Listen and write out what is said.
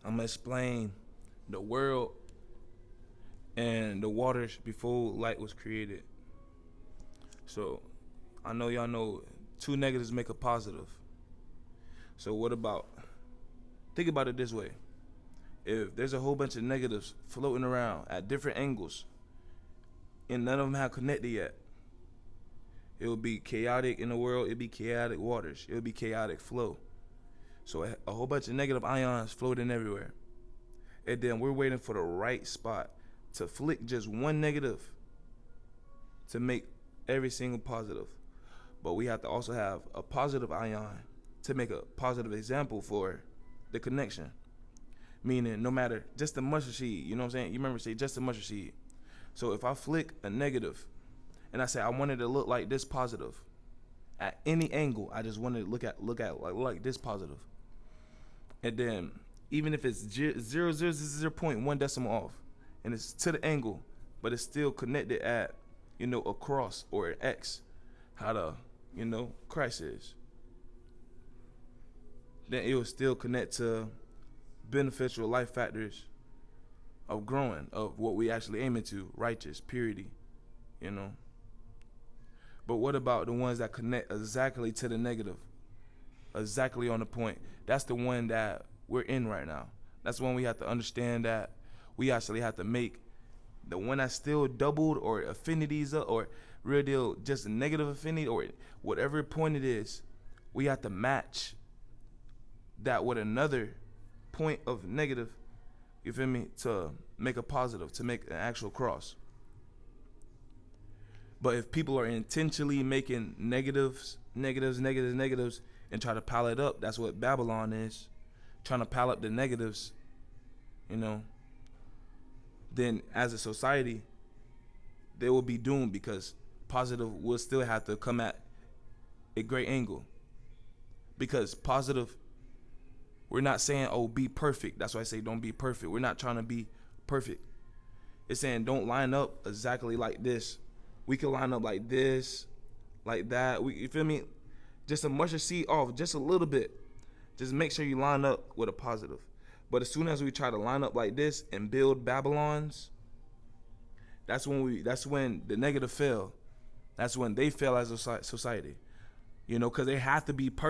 I'm gonna explain the world and the waters before light was created. So I know y'all know two negatives make a positive. So what about, think about it this way. If there's a whole bunch of negatives floating around at different angles and none of them have connected yet, it will be chaotic in the world. It'll be chaotic waters. It'll be chaotic flow. So a whole bunch of negative ions floating everywhere. And then we're waiting for the right spot to flick just one negative to make every single positive. But we have to also have a positive ion to make a positive example for the connection. Meaning no matter just a mustard seed, you know what I'm saying? You remember say just a mustard seed. So if I flick a negative and I say I wanted it to look like this positive, at any angle, I just wanted to look at like this positive. And then even if it's 0.1 decimal off and it's to the angle, but it's still connected at, a cross or an X, how the, Christ is, then it will still connect to beneficial life factors of growing, of what we actually aiming to, righteous, purity, But what about the ones that connect exactly to the negative, exactly on the point? That's the one that we're in right now. That's when we have to understand that we actually have to make the one that's still doubled or affinities up or real deal just a negative affinity or whatever point it is, we have to match that with another point of negative, you feel me, to make a positive, to make an actual cross. But if people are intentionally making negatives, and try to pile it up, that's what Babylon is, trying to pile up the negatives, then as a society, they will be doomed because positive will still have to come at a great angle. Because positive, we're not saying, oh, be perfect. That's why I say don't be perfect. We're not trying to be perfect. It's saying don't line up exactly like this. We can line up like this, like that. You feel me? Just a mustard seed off, just a little bit. Just make sure you line up with a positive. But as soon as we try to line up like this and build Babylons, that's when the negative fail. That's when they fail as a society. Because they have to be perfect.